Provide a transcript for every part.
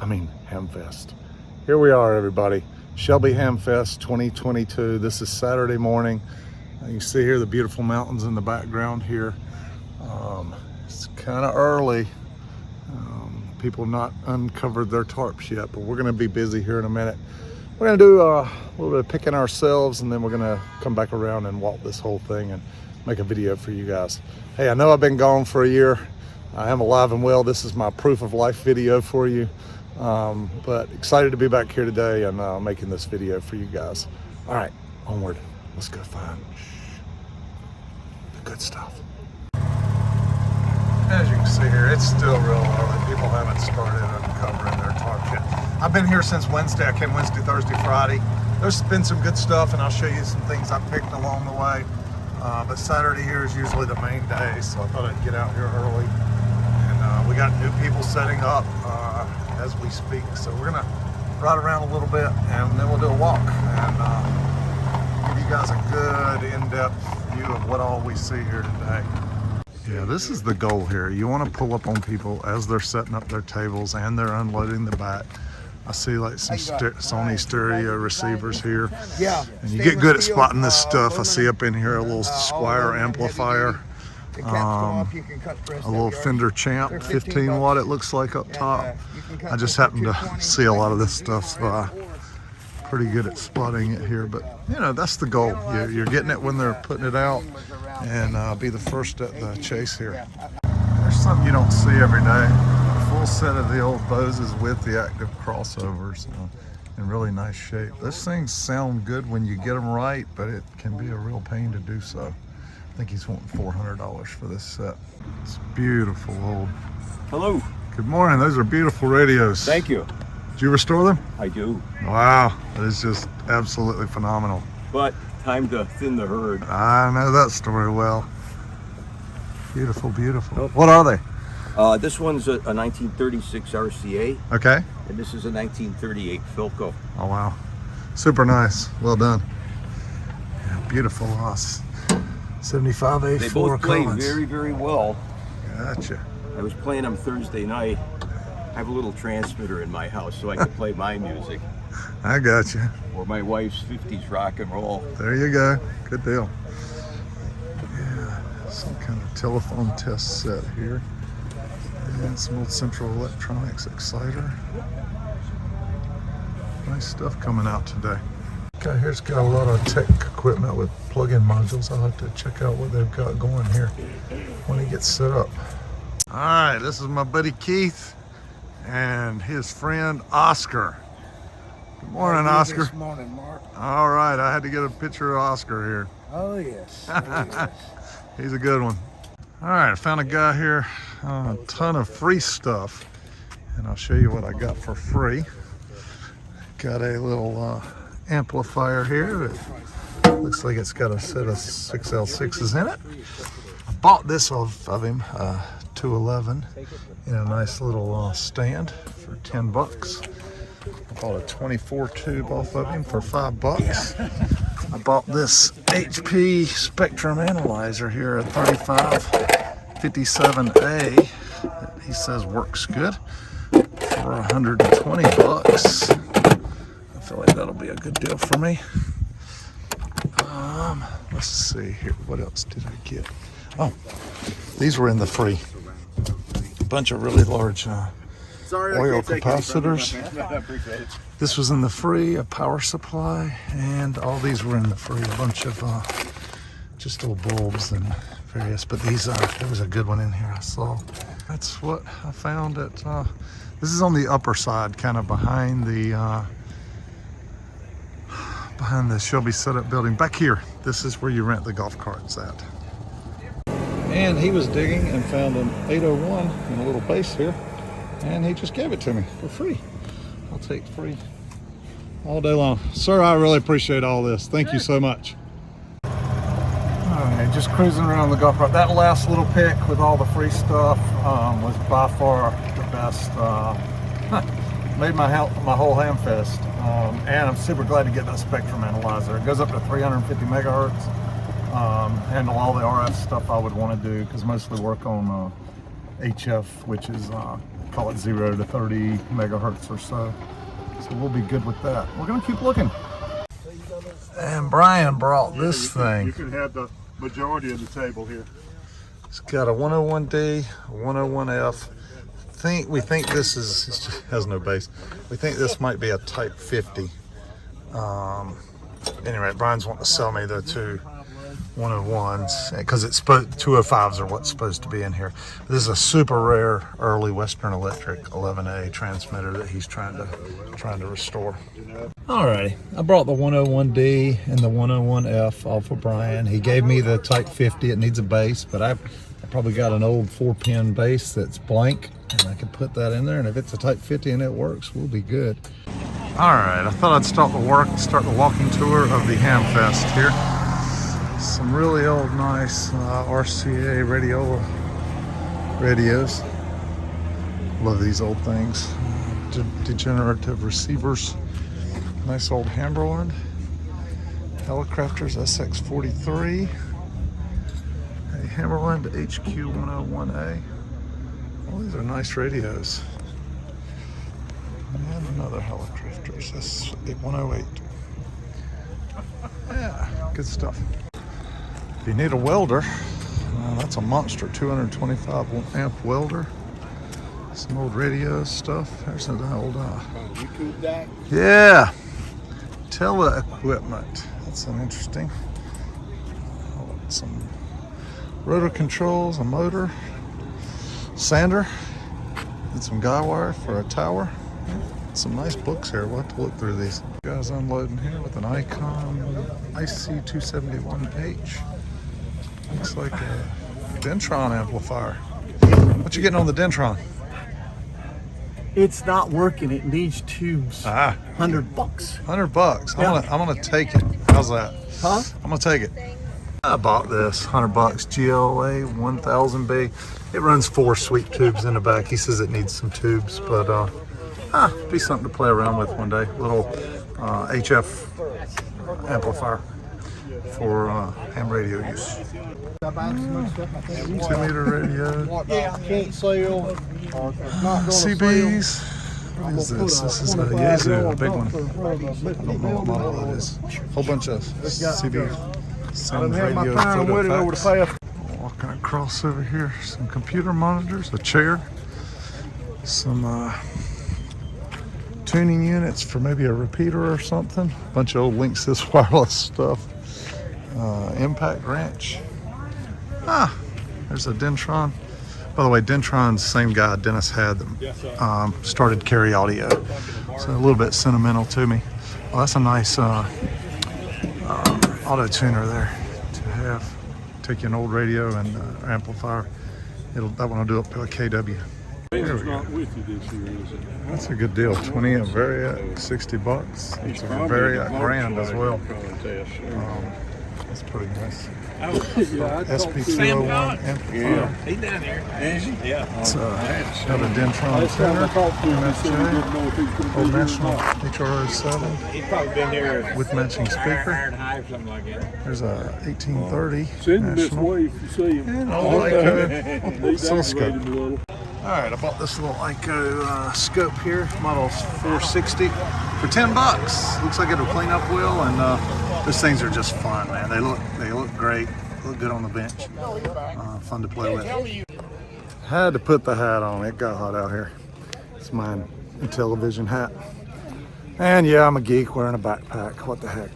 Hamfest. Here we are, everybody. Shelby Hamfest 2022. This is Saturday morning. You can see here the beautiful mountains in the background here. It's kind of early. People have not uncovered their tarps yet, but we're going to be busy here in a minute. We're going to do a little bit of picking ourselves, and then we're going to come back around and walk this whole thing and make a video for you guys. Hey, I know I've been gone for a year. I am alive and well. This is my proof of life video for you. But excited to be back here today and making this video for you guys. All right, onward. Let's go find the good stuff. As you can see here, it's still real early. People haven't started uncovering their tarps yet. I've been here since Wednesday. I came Wednesday, Thursday, Friday. There's been some good stuff, and I'll show you some things I picked along the way. But Saturday here is usually the main day, so I thought I'd get out here early. And we got new people setting up as we speak. So we're gonna ride around a little bit, and then we'll do a walk and give you guys a good in-depth view of what all we see here today. Yeah, this is the goal here. You want to pull up on people as they're setting up their tables and they're unloading the back. I see like some Sony stereo receivers here. Yeah. And you get good at spotting this stuff. I see up in here a little Squire amplifier. A little Fender Champ 15 watt it looks like up top. I just happen to see a lot of this stuff, so pretty good at spotting it here. But you know, that's the goal. You're getting it when they're putting it out, and be the first at the chase here. There's something you don't see every day. A full set of the old Boses with the active crossovers in really nice shape. Those things sound good when you get them right, but it can be a real pain to do so. I think he's wanting $400 for this set. It's beautiful old. Hello. Good morning. Those are beautiful radios. Thank you. Did you restore them? I do. Wow, that is just absolutely phenomenal. But time to thin the herd. I know that story well. Beautiful, beautiful. What are they? This one's a 1936 RCA. Okay. And this is a 1938 Philco. Oh wow, super nice. Well done. Yeah, beautiful loss. 75A4. They both play Collins. very, very well. Gotcha. I was playing them Thursday night. I have a little transmitter in my house so I can play my music. I got you. Or my wife's 50s rock and roll. There you go. Good deal. Yeah, some kind of telephone test set here. And some old Central Electronics exciter. Nice stuff coming out today. Okay, here's got a lot of tech equipment with plug-in modules. I'll have to check out what they've got going here when it gets set up. All right, this is my buddy Keith and his friend Oscar. Good morning, Oscar. Good morning, Mark. All right, I had to get a picture of Oscar here. Oh, yes. Oh, yes. He's a good one. All right, I found a guy here, a ton of free stuff, and I'll show you what I got for free. Got a little amplifier here that looks like it's got a set of 6L6s in it. I bought this off of him, 211, in a nice little stand for 10 bucks. I bought a 24 tube off of him for $5. I bought this HP Spectrum analyzer here at 3557A that he says works good for 120 bucks. I feel like that'll be a good deal for me. Let's see here, what else did I get? Oh, these were in the free. A bunch of really large oil capacitors. This was in the free, a power supply, and all these were in the free. A bunch of just little bulbs and various, but these there was a good one in here I saw. That's what I found at, this is on the upper side, kind of behind the Shelby setup building. Back here, this is where you rent the golf carts at. And he was digging and found an 801 in a little base here, and he just gave it to me for free. I'll take free all day long. Sir, I really appreciate all this. Thank you so much. All right, just cruising around the golf cart. That last little pick with all the free stuff was by far the best. Made my whole Hamfest. And I'm super glad to get that Spectrum analyzer. It goes up to 350 megahertz. Handle all the RF stuff I would want to do, because mostly work on HF, which is call it 0 to 30 megahertz or so. So we'll be good with that. We're gonna keep looking. And Brian brought this thing. You can have the majority of the table here. It's got a 101D, a 101F. We think this is, it just has no bass. We think this might be a Type 50. Anyway, Brian's wanting to sell me the two 101s because it's supposed 205s are what's supposed to be in here. This is a super rare early Western Electric 11A transmitter that he's trying to restore. Alrighty, I brought the 101D and the 101F off of Brian. He gave me the Type 50. It needs a bass, but I probably got an old 4-pin bass that's blank, and I can put that in there. And if it's a Type 50 and it works, we'll be good. Alright, I thought I'd start the walking tour of the Hamfest here. Some really old, nice RCA radios. Love these old things. Degenerative receivers. Nice old Hamberland. Helicrafters SX43. A Hamberland HQ101A. All these are nice radios. And another Helicrafters S108. Yeah, good stuff. If you need a welder, that's a monster 225 amp welder. Some old radio stuff. There's an old yeah, tele equipment. That's an interesting. Some rotor controls, a motor, sander, and some guy wire for a tower. Some nice books here. We'll have to look through these. Guys unloading here with an Icon IC271H. Looks like a Dentron amplifier. What you getting on the Dentron? It's not working. It needs tubes. $100. $100. Yeah. I'm gonna take it. How's that? Huh? I'm gonna take it. I bought this $100 GLA 1000B. It runs 4 sweep tubes in the back. He says it needs some tubes, but be something to play around with one day. Little HF amplifier for ham radio use. 2-meter radio. Yeah, can't sell. CBs. What is this? This is a Yaesu, a big one. I don't know what model that is. Whole bunch of CB sound radio photo effects. Walking across over here, some computer monitors, a chair, some tuning units for maybe a repeater or something. A bunch of old Linksys wireless stuff. Impact wrench. There's a Dentron. By the way, Dentron's the same guy Dennis had that started Carry Audio. So a little bit sentimental to me. Well, that's a nice auto tuner there to have. Take you an old radio and amplifier. That one will do up to a KW. There we go. That's a good deal. 20 a Variac, $60. It's a Variac brand as well. That's pretty nice. SP201 amplifier. He's down here. It's got a Dentron tuner, MSJ, old National HRO7 He's probably been here with matching speaker. something like that. There's a 1830 Send him this National. way if you see him. And old Ico He's oscilloscope. aggravated a little. Alright, I bought this little Ico scope here, model 460, for $10. Looks like it'll clean up well, and those things are just fun, man. They look great, look good on the bench. Fun to play with. Had to put the hat on. It got hot out here. It's my television hat. And yeah, I'm a geek wearing a backpack. What the heck?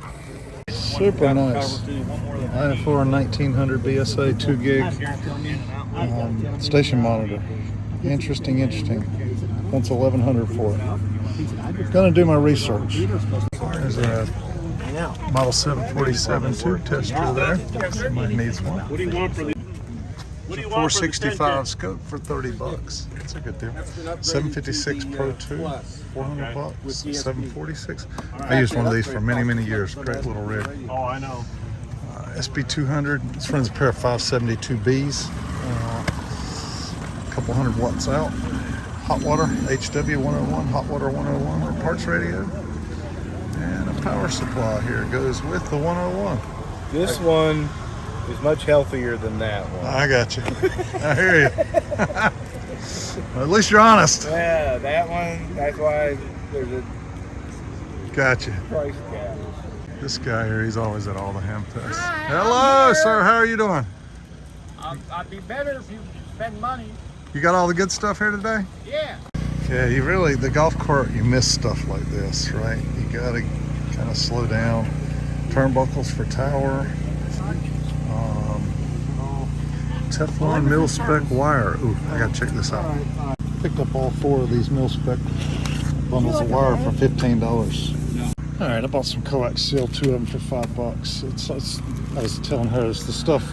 Super nice. I4 1900 BSA 2 gig station monitor. Interesting. Wants 1100 for it. Gonna do my research. There's a model 747 tube tester there. Somebody needs one. What do you want for the? 465 scope for $30. That's a good deal. 756 Pro 2, $400. 746. I used one of these for many years. Great little rig. Oh, I know. SB200. This runs a pair of 572Bs. A couple hundred watts out. Hot water, HW101, hot water 101, parts radio, and a power supply here goes with the 101. This one is much healthier than that one. I got you. I hear you. At least you're honest. Yeah, that one, that's why there's a Gotcha. price cap. This guy here, he's always at all the hamfests. Hello, sir. How are you doing? I'd be better if you spend money. You got all the good stuff here today? Yeah. Yeah, you really, the golf cart, you miss stuff like this, right? You gotta kind of slow down. Turnbuckles for tower. Teflon mil-spec wire. Ooh, I gotta check this out. Picked up all 4 of these mil-spec bundles of wire for $15. All right, I bought some coaxial, 2 of them for $5. It's I was telling her, it's the stuff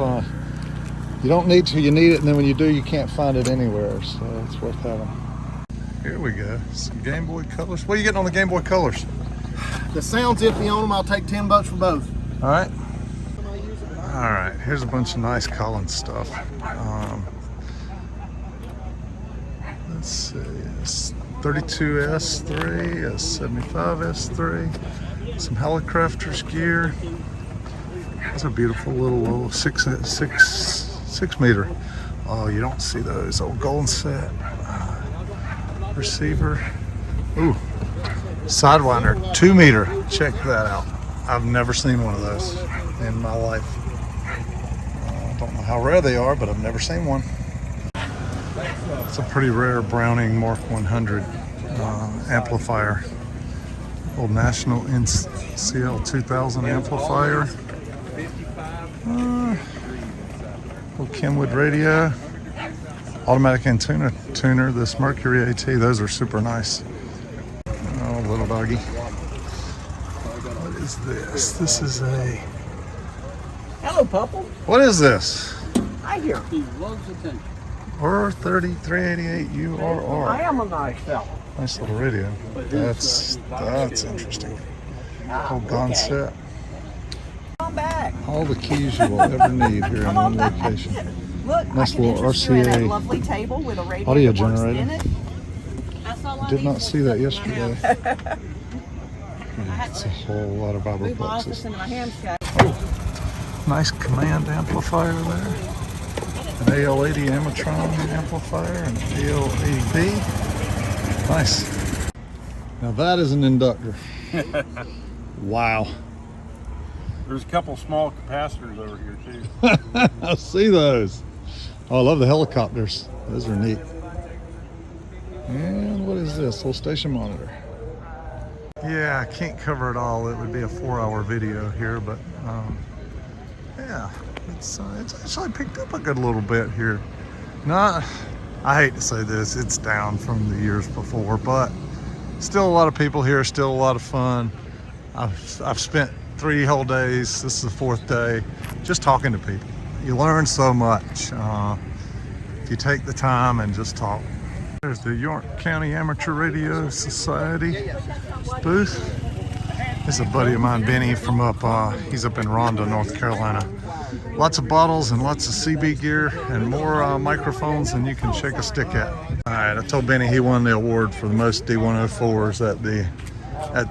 you don't need till you need it, and then when you do, you can't find it anywhere, so it's worth having. Here we go, some Game Boy Colors. What are you getting on the Game Boy Colors? The sound's iffy on them. I'll take $10 for both. All right. All right, here's a bunch of nice Collins stuff. Let's see, it's 32S3, a 75S3, some Helicrafters gear. Those are beautiful little 6 meter. Oh, you don't see those. Old golden set. Receiver. Ooh, Sidewinder, 2 meter. Check that out. I've never seen one of those in my life. I don't know how rare they are, but I've never seen one. It's a pretty rare Browning Mark 100 amplifier. Old National NCL 2000 amplifier. Little Kenwood radio. Automatic antenna tuner. This Mercury AT. Those are super nice. Oh, little doggy. What is this? This is a... Hello, Pupple. What is this? Hi here. He loves attention. R30388 URR. I am a nice fella. Nice little radio. That's interesting. Whole gun set. Come back. All the keys you will ever need here in one location. Look, Nice I can little interest you in a RCA lovely table with a radio audio that works generator. in it. That's all I Did need not to see put that in my yesterday. house. It's a whole lot of Bible Move my office boxes. into my ham shack. Nice command amplifier there. An AL80 Amatron amplifier and an AL80B. Nice. Now that is an inductor. Wow. There's a couple small capacitors over here too. I see those. Oh, I love the helicopters. Those are neat. And what is this? Little station monitor. Yeah, I can't cover it all. It would be a 4-hour video here, but yeah, it's actually picked up a good little bit here. Not, I hate to say this, it's down from the years before, but still a lot of people here, still a lot of fun. I've spent 3 whole days. This is the 4th day, just talking to people. You learn so much if you take the time and just talk. There's the York County Amateur Radio Society booth. This is a buddy of mine, Benny, from he's up in Ronda, North Carolina. Lots of bottles and lots of CB gear and more microphones than you can shake a stick at. All right, I told Benny he won the award for the most D104s at the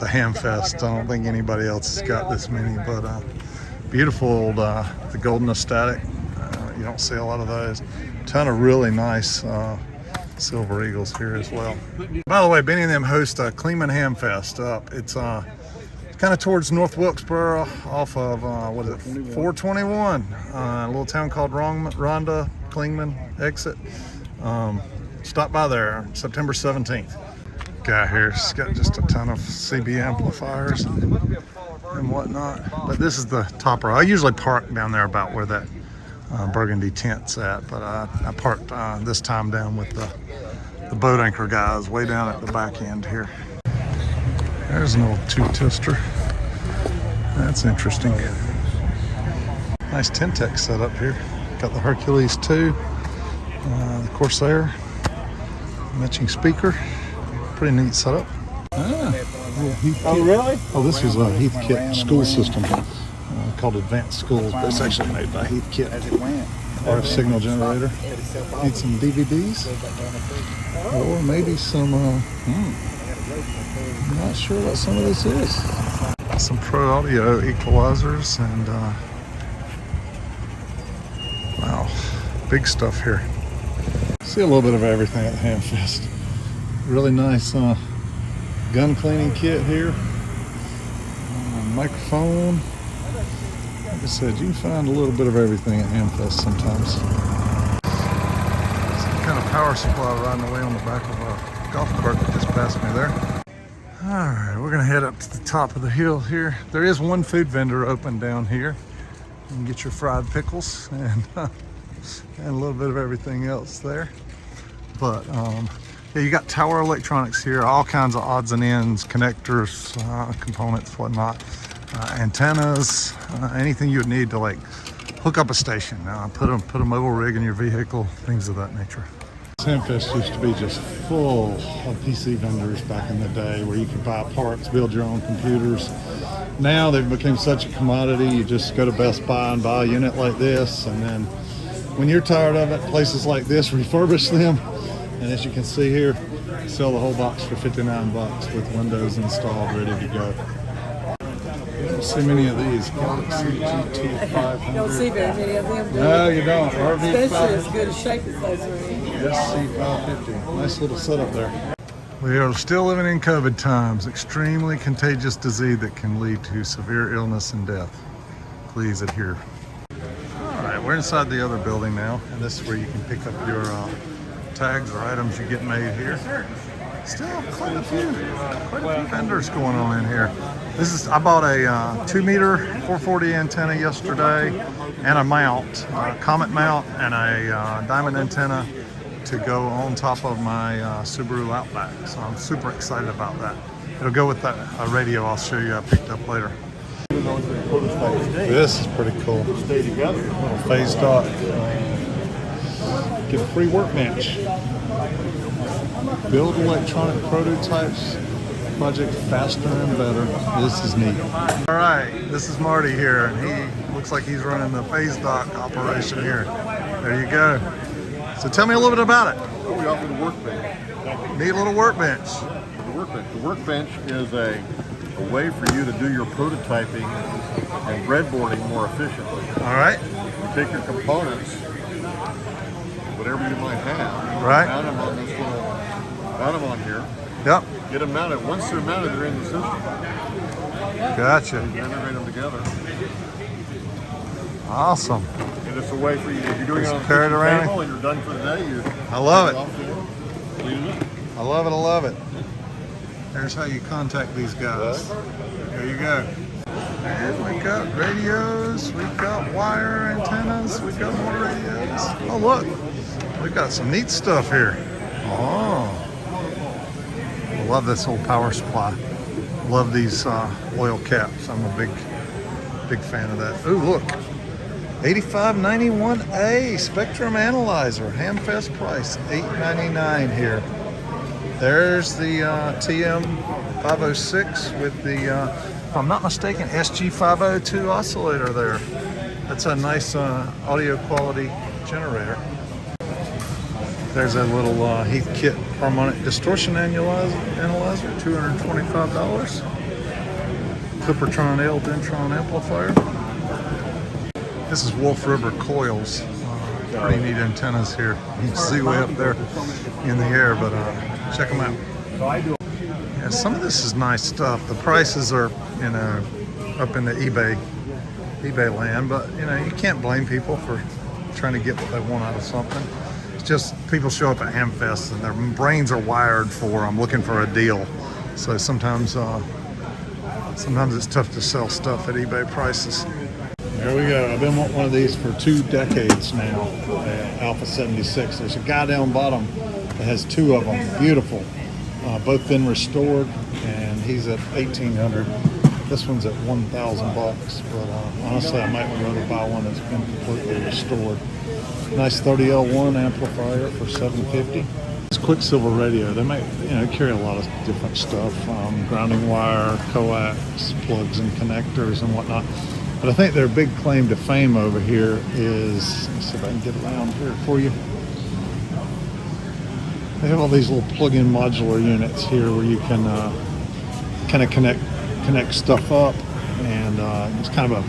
Hamfest. I don't think anybody else has got this many, but beautiful old the Golden Static. You don't see a lot of those. Ton of really nice Silver Eagles here as well. By the way, Benny and them host a Kleeman Hamfest up. It's kind of towards North Wilkesboro, off of 421, a little town called Ronda, Kleeman exit. Stop by there September 17th. Guy here's got just a ton of CB amplifiers and whatnot, but this is the top row. I usually park down there about where that burgundy tent's at, but I parked this time down with the boat anchor guys way down at the back end here. There's an old 2-tester. That's interesting. Nice ten-tec setup here. Got the Hercules 2, the Corsair, matching speaker. Pretty neat setup. Oh, really? Oh, this is a Heathkit school system called Advanced Schools, but it's actually made by Heathkit. RF signal generator. Need some DVDs, or maybe some. I'm not sure what some of this is. Some Pro Audio equalizers and wow, big stuff here. See a little bit of everything at the Hamfest. Really nice gun cleaning kit here. Microphone. Like I said, you can find a little bit of everything at Hamfest sometimes. Some kind of power supply riding away on the back of a golf cart that just passed me there. All right, we're gonna head up to the top of the hill here. There is one food vendor open down here. You can get your fried pickles and a little bit of everything else there. But yeah, you got Tower Electronics here, all kinds of odds and ends, connectors, components, whatnot, antennas, anything you would need to like hook up a station, put a mobile rig in your vehicle, things of that nature. Hamfest used to be just full of PC vendors back in the day where you could buy parts, build your own computers. Now they've become such a commodity, you just go to Best Buy and buy a unit like this, and then when you're tired of it, places like this refurbish them. And as you can see here, sell the whole box for $59 with Windows installed, ready to go. You don't see many of these. Galaxy GT500. You don't see very many of them, do you? No, you don't. Especially as good a shape as those are in. SC550. Nice little setup there. We are still living in COVID times. Extremely contagious disease that can lead to severe illness and death. Please adhere. All right, we're inside the other building now, and this is where you can pick up your tags or items you get made here. Still quite a few vendors going on in here. I bought a 2 meter 440 antenna yesterday and a mount, Comet mount, and a diamond antenna to go on top of my Subaru Outback. So I'm super excited about that. It'll go with that radio I'll show you I picked up later. This is pretty cool. Stay together. Little phase dot. Get a free workbench. Build electronic prototypes. Project faster and better. This is neat. All right, this is Marty here, and he looks like he's running the phase dock operation here. There you go. So tell me a little bit about it. We offer the workbench. Neat little workbench. The workbench is a way for you to do your prototyping and breadboarding more efficiently. All right. You take your components, whatever you might have, Right. mount them on this little, mount them on here, Yep. get them mounted. Once they're mounted, they're in the system. Gotcha. You integrate them together. Awesome. And it's a way for you, if you're doing it on the carry it kitchen around. table and you're done for the day, you I love it. off there, clean it up. I love it. I love it. There's how you contact these guys. There you go. And we got radios. We've got wire antennas. We've got more radios. Oh, look. We've got some neat stuff here. Oh. I love this whole power supply. Love these oil caps. I'm a big fan of that. Ooh, look. 8591A Spectrum Analyzer. Hamfest price, $8.99 here. There's the TM506 with the, if I'm not mistaken, SG502 oscillator there. That's a nice audio quality generator. There's a little Heathkit harmonic distortion analyzer, $225. Clippertron L Dentron amplifier. This is Wolf River coils. Pretty neat antennas here. You can see way up there in the air, but check them out. Yeah, some of this is nice stuff. The prices are, up in the eBay land, but you can't blame people for trying to get what they want out of something. It's just people show up at Hamfest and their brains are wired for I'm looking for a deal. So sometimes it's tough to sell stuff at eBay prices. There we go. I've been wanting one of these for 2 decades now. Alpha 76. There's a guy down bottom that has 2 of them. Beautiful. Both been restored, and he's at $1,800. This one's at $1,000 bucks. But honestly, I might rather buy one that's been completely restored. Nice 30L1 amplifier for $750. It's Quicksilver radio. They might, carry a lot of different stuff, grounding wire, coax, plugs and connectors and whatnot. But I think their big claim to fame over here is, let me see if I can get around here for you. They have all these little plug-in modular units here where you can kind of connect stuff up, and it's kind of a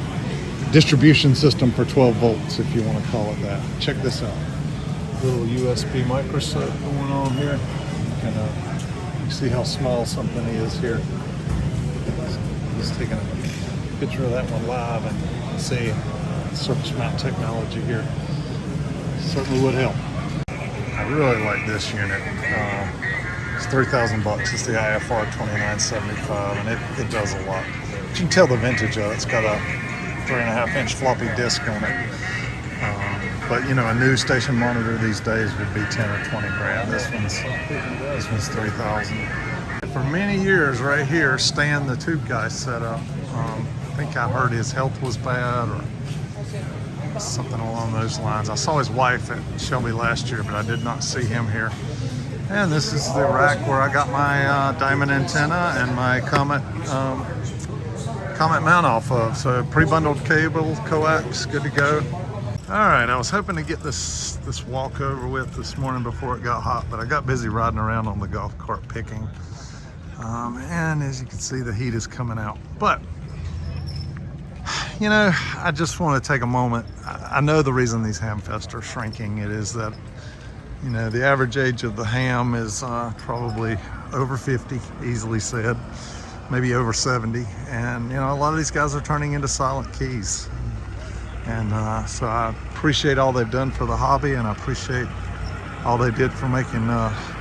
distribution system for 12 volts, if you want to call it that. Check this out. Little USB micro set going on here. You can see how small something is here. Just taking a picture of that one live and see surface mount technology here. Certainly would help. I really like this unit. It's $3,000. It's the IFR 2975, and it does a lot. But you can tell the vintage of it. It's got a 3.5-inch floppy disk on it. But you know, a new station monitor these days would be 10 or 20 grand. This one's 3,000. For many years, right here, Stan, the tube guy, set up. I think I heard his health was bad or something along those lines. I saw his wife at Shelby last year, but I did not see him here. And this is the rack where I got my diamond antenna and my Comet mount off of. So pre-bundled cable, coax, good to go. All right, I was hoping to get this walk over with this morning before it got hot, but I got busy riding around on the golf cart picking. And as you can see, the heat is coming out. But, you know, I just want to take a moment. I know the reason these Hamfests are shrinking. It is that, you know, the average age of the ham is probably over 50, easily said, maybe over 70. And, you know, a lot of these guys are turning into silent keys. And so I appreciate all they've done for the hobby, and I appreciate all they did for making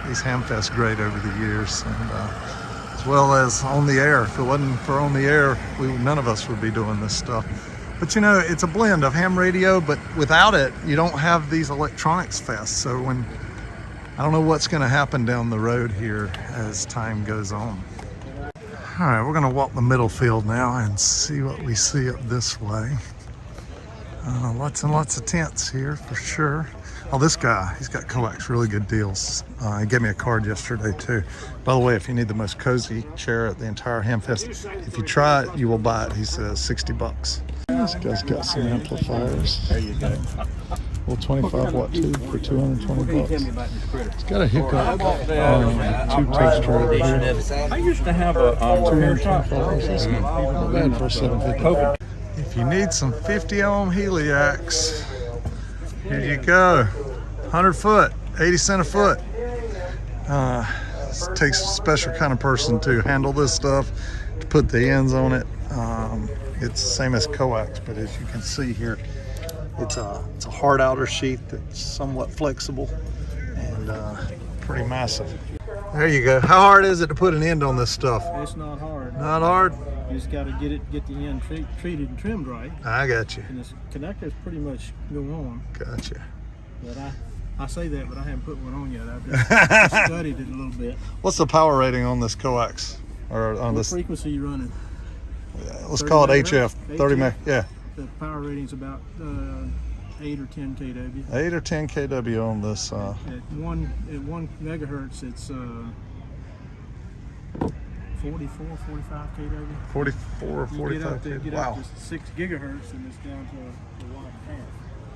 these Hamfests great over the years, and as well as on the air. If it wasn't for on the air, none of us would be doing this stuff. But you know, it's a blend of ham radio, but without it, you don't have these electronics fests. So I don't know what's going to happen down the road here as time goes on. All right, we're going to walk the middle field now and see what we see up this way. Lots and lots of tents here for sure. Oh, this guy, he's got coax, really good deals. He gave me a card yesterday too. By the way, if you need the most cozy chair at the entire Hamfest, if you try it, you will buy it. He says 60 bucks. This guy's got some amplifiers. There you go. Well, 25 watt tube for 220 bucks. It's got a hiccup tube tester over here. I used to have a $225. Not bad for a 750. If you need some 50 ohm heliacs, here you go. 100 foot, 80 cents a foot. It takes a special kind of person to handle this stuff, to put the ends on it. It's the same as coax, but as you can see here, it's a hard outer sheath that's somewhat flexible and pretty massive. There you go. How hard is it to put an end on this stuff? It's not hard. Not hard? You just got to get the end treated and trimmed right. I got you. And this connector's pretty much going on. Gotcha. But I say that, but I haven't put one on yet. I've just studied it a little bit. What's the power rating on this coax? Or on What this? frequency you running? Let's call it megahertz? HF. 30 meg. Yeah. The power rating's about 8 or 10 kW. 8 or 10 kW on this. At 1 megahertz, it's 44, 45 kW. 44 or 45 You kW. get Wow. up to 6 gigahertz, and it's down to a watt and a half.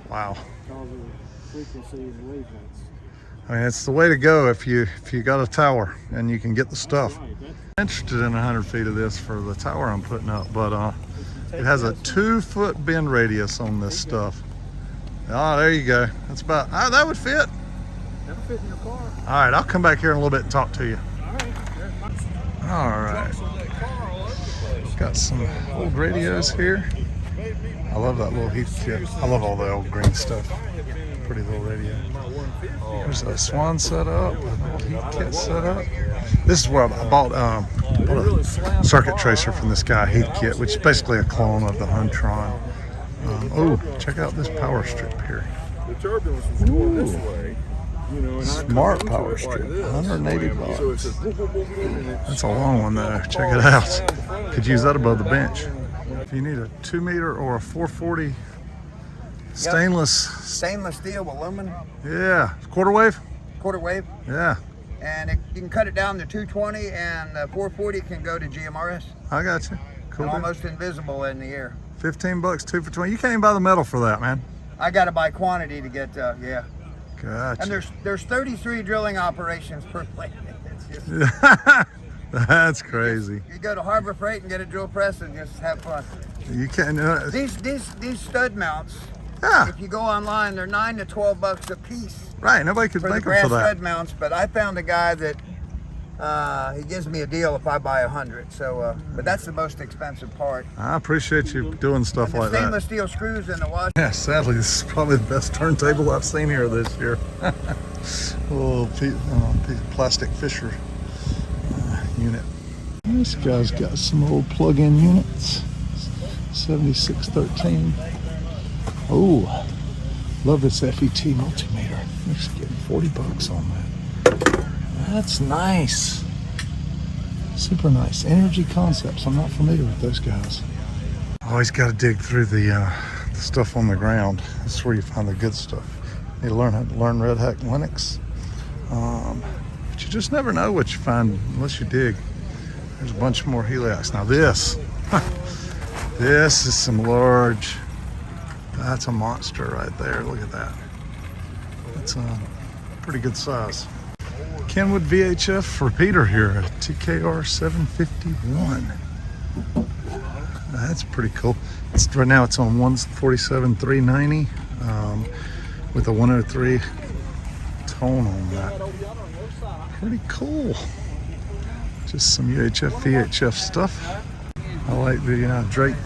Wow. Because of the frequency and the wavelengths. I mean, it's the way to go if you got a tower and you can get the stuff. Right, that's I'm interested in 100 feet of this for the tower I'm putting up, but it has a 2-foot bend radius on this stuff. Oh, there you go. That's about, that would fit. that'll fit in your car. All right, I'll come back here in a little bit and talk to you. All right. All right. Got some old radios here. I love that little heat kit. I love all the old green stuff. Pretty little radio. There's a Swan set up, an old heat kit set up. This is where I bought a circuit tracer from this guy, heat kit, which is basically a clone of the Huntron. Oh, check out this power strip here. The turbulence was going this way. You know, and Smart power strip, 180 bucks. That's a long one though. Check it out. Could use that above the bench. If you need a 2 meter or a 440 stainless, Stainless steel with aluminum, yeah, quarter wave. quarter wave, Yeah, and you can cut it down to 220, and the 440 can go to GMRS. I got you. Cool. And Deal. almost invisible in the air. 15 bucks, 2 for 20. You can't even buy the metal for that, man. I got to buy quantity to get, yeah. Gotcha. And there's 33 drilling operations per plane. It's just, That's crazy. you go to Harbor Freight and get a drill press and just have fun. You can't. These stud mounts Yeah. If you go online, they're $9 to $12 a piece Right, nobody could for the make them for that. grass-fed mounts. But I found a guy that he gives me a deal if I buy 100. So, but that's the most expensive part. I appreciate you doing stuff And the like that. stainless steel screws in the wash. Yeah, sadly, this is probably the best turntable I've seen here this year. A little piece of plastic Fisher unit. This guy's got some old plug-in units. 7613. Oh, love this FET multimeter. You're just getting $40 on that. That's nice. Super nice. Energy Concepts. I'm not familiar with those guys. Always got to dig through the stuff on the ground. This is where you find the good stuff. You need to learn how to learn Red Hat Linux. But you just never know what you find unless you dig. There's a bunch more Heliacs. Now this, this is some large, that's a monster right there. Look at that. That's a pretty good size. Kenwood VHF repeater here, a TKR 751. That's pretty cool. Right now it's on 147 390 with a 103 tone on that. Pretty cool. Just some UHF VHF stuff. I like the Drake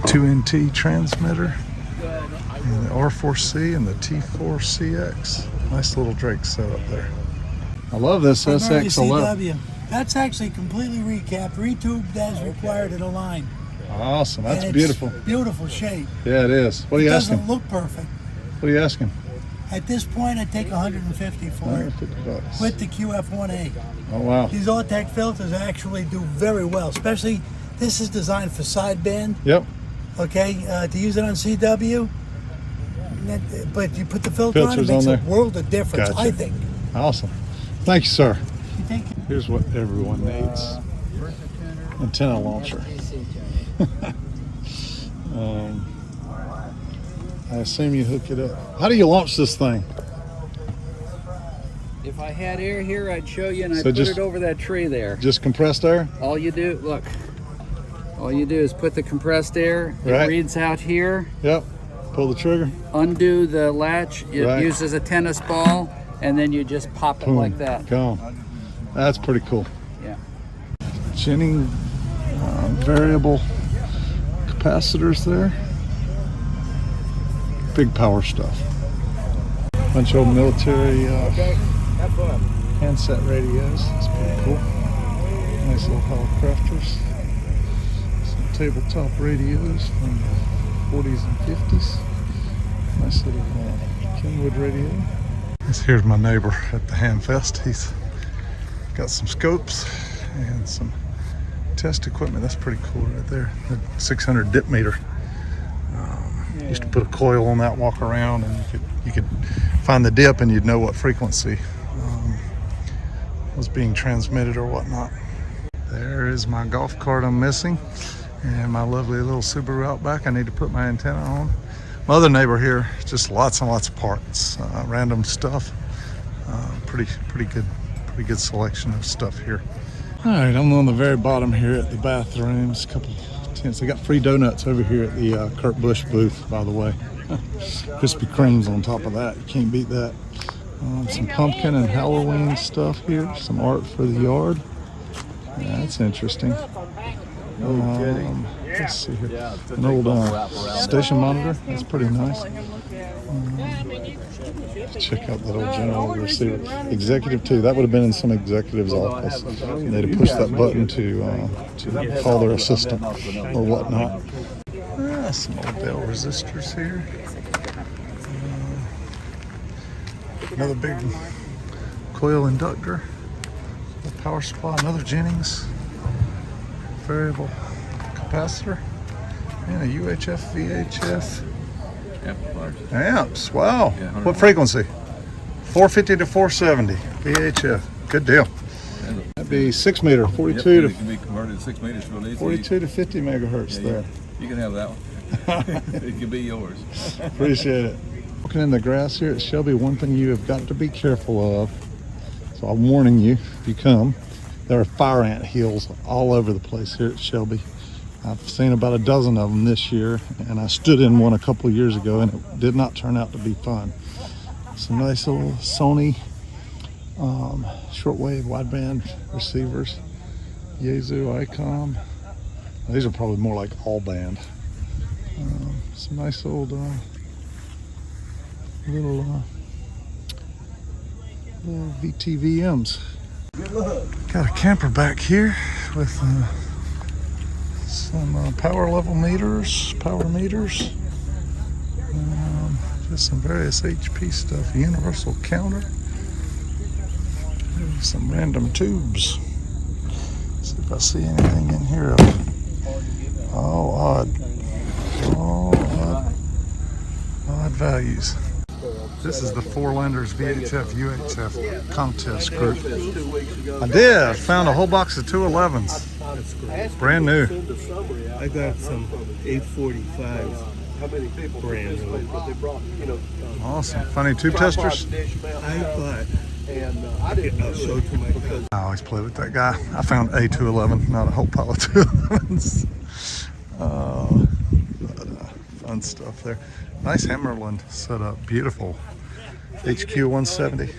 2NT transmitter and the R4C and the T4CX. Nice little Drake setup there. I love this SX11. CW. That's actually completely recapped, retubed as required in a line. Awesome, that's And it's beautiful. Beautiful shape. Yeah, it is. What are you It asking? doesn't look perfect. What are you asking? At this point, I'd take 150 for it $150. with the QF1A. Oh wow. These Autek filters actually do very well, especially this is designed for sideband. Yep. Okay, to use it on CW. But you put the filter on, it Filters makes on a there. world of difference, Gotcha. I think. Awesome. Thank you, sir. You think? Here's what everyone needs. Antenna launcher. I assume you hook it up. How do you launch this thing? If I had air here, I'd show you, and I'd So put just- it over that tree there. Just compressed air? All you do, look. All you do is put the compressed air. It Right. reads out here. Yep. Pull the trigger. Undo the latch. It Right. uses a tennis ball, and then you just pop it Boom. like that. Gone. That's pretty cool. Yeah. Jennings variable capacitors there. Big power stuff. Bunch of old military handset radios. That's pretty cool. Nice little Helicrafters. Some tabletop radios from the 40s and 50s. Nice little Kenwood radio. Here's my neighbor at the Hamfest. He's got some scopes and some test equipment. That's pretty cool right there. The 600 dip meter. Used to put a coil on that, walk around, and you could find the dip, and you'd know what frequency was being transmitted or whatnot. There is my golf cart I'm missing, and my lovely little Subaru Outback I need to put my antenna on. My other neighbor here, just lots and lots of parts, random stuff. Pretty good selection of stuff here. All right, I'm on the very bottom here at the bathrooms. A couple tents. They got free donuts over here at the Kurt Busch booth, by the way. Krispy Kremes on top of that. You can't beat that. Some pumpkin and Halloween stuff here. Some art for the yard. Yeah, that's interesting. Let's see here. An old station monitor. That's pretty nice. Check out that old general receiver. Executive 2. That would have been in some executive's office. And they'd have pushed that button to call their assistant or whatnot. Some old Bell resistors here. Another big coil inductor. A power supply. Another Jennings variable capacitor. And a UHF VHF. Amps. Wow. What frequency? 450 to 470 VHF. Good deal. That'd be 6 meter, 42 to It can be converted to 6 meters real easy. 42 to 50 megahertz there. You can have that one. It can be yours. Appreciate it. Walking in the grass here at Shelby, one thing you have got to be careful of. So I'm warning you, if you come, there are fire ant hills all over the place here at Shelby. I've seen about a dozen of them this year, and I stood in one a couple of years ago, and it did not turn out to be fun. Some nice little Sony shortwave wideband receivers. Yaesu, ICOM. These are probably more like all band. Some nice old little VTVMs. Got a camper back here with some power level meters, just some various HP stuff, universal counter, some random tubes. See if I see anything in here. Odd values. This is the Forelanders VHF UHF contest group. I did. I found a whole box of 211s. Brand new. I got some 845s. Brand new. Awesome. Funny tube testers. I thought, I'll show it to my cousin. I always play with that guy. I found a 211, not a whole pile of 211s. Fun stuff there. Nice Hammerland setup. Beautiful. HQ 170.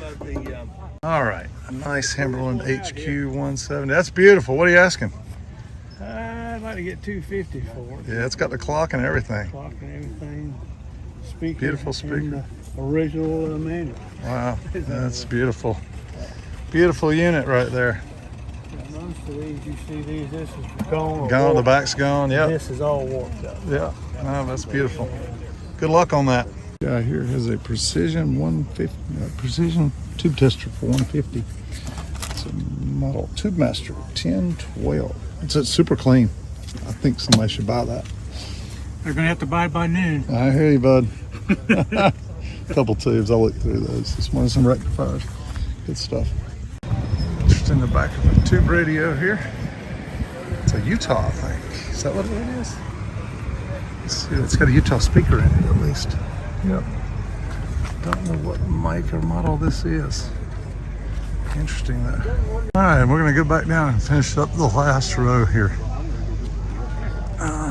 All right, a nice Hammerland HQ 170. That's beautiful. What are you asking? I'd like to get 250 for it. Yeah, it's got the clock and everything. Clock and everything. Speaker. Beautiful speaker. And original manual. Wow, that's beautiful. Beautiful unit right there. Most of these, you see these, this is gone. Gone, the back's gone, yeah. This is all warped up. Yeah, no, that's beautiful. Good luck on that. Guy here has a precision 150, precision tube tester for 150. It's a model Tube Master 1012. It's super clean. I think somebody should buy that. They're gonna have to buy it by noon. I hear you, bud. Couple tubes. I'll look through those. This one's some rectifiers. Good stuff. Just in the back of a tube radio here. It's a Utah, I think. Is that what it is? Let's see. It's got a Utah speaker in it, at least. Yep. Don't know what mic or model this is. Interesting though. All right, we're gonna go back down and finish up the last row here.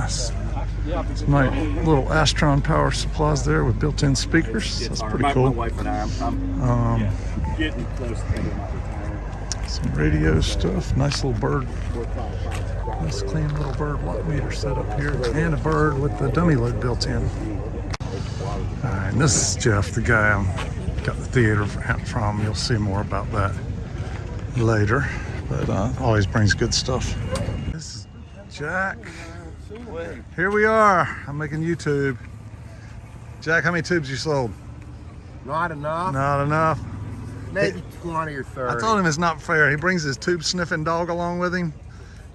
Some nice little Astron power supplies there with built-in speakers. That's pretty cool. Some radio stuff. Nice little bird. Nice clean little bird watt meter set up here, and a bird with the dummy load built in. All right, and this is Jeff, the guy I got the theater from. You'll see more about that later, but always brings good stuff. This is Jack. Here we are. I'm making YouTube. Jack, how many tubes you sold? Not enough. Not enough. Maybe 20 or 30. I told him it's not fair. He brings his tube sniffing dog along with him.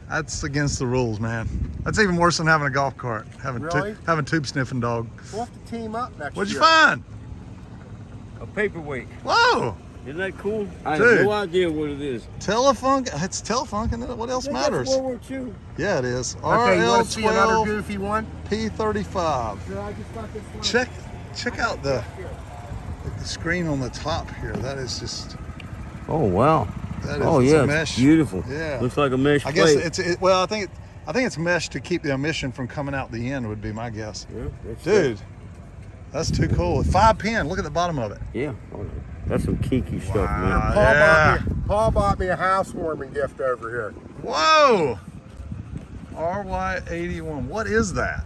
That's against the rules, man. That's even worse than having a golf cart. Having tube sniffing dog. We'll have to team up next What'd year. you find? A paperweight. Whoa! Isn't that cool? I Dude. have no idea what it is. Telefunk? It's Telefunk, and what else matters? World War II. Yeah, it is. Okay, you want to see another RL12 goofy one? P35. Yeah, I just got this one. Check out the screen on the top here. That is just. Oh wow. That is, oh it's yeah, a mesh. it's beautiful. Yeah. Looks like a mesh I guess plate. well, I think it's mesh to keep the emission from coming out the end would be my guess. Yeah, that's Dude, that's too cool. 5-pin. Look at the bottom of it. Yeah. That's some kinky stuff, Wow. man. Yeah. Paul bought me a housewarming gift over here. Whoa! RY81. What is that?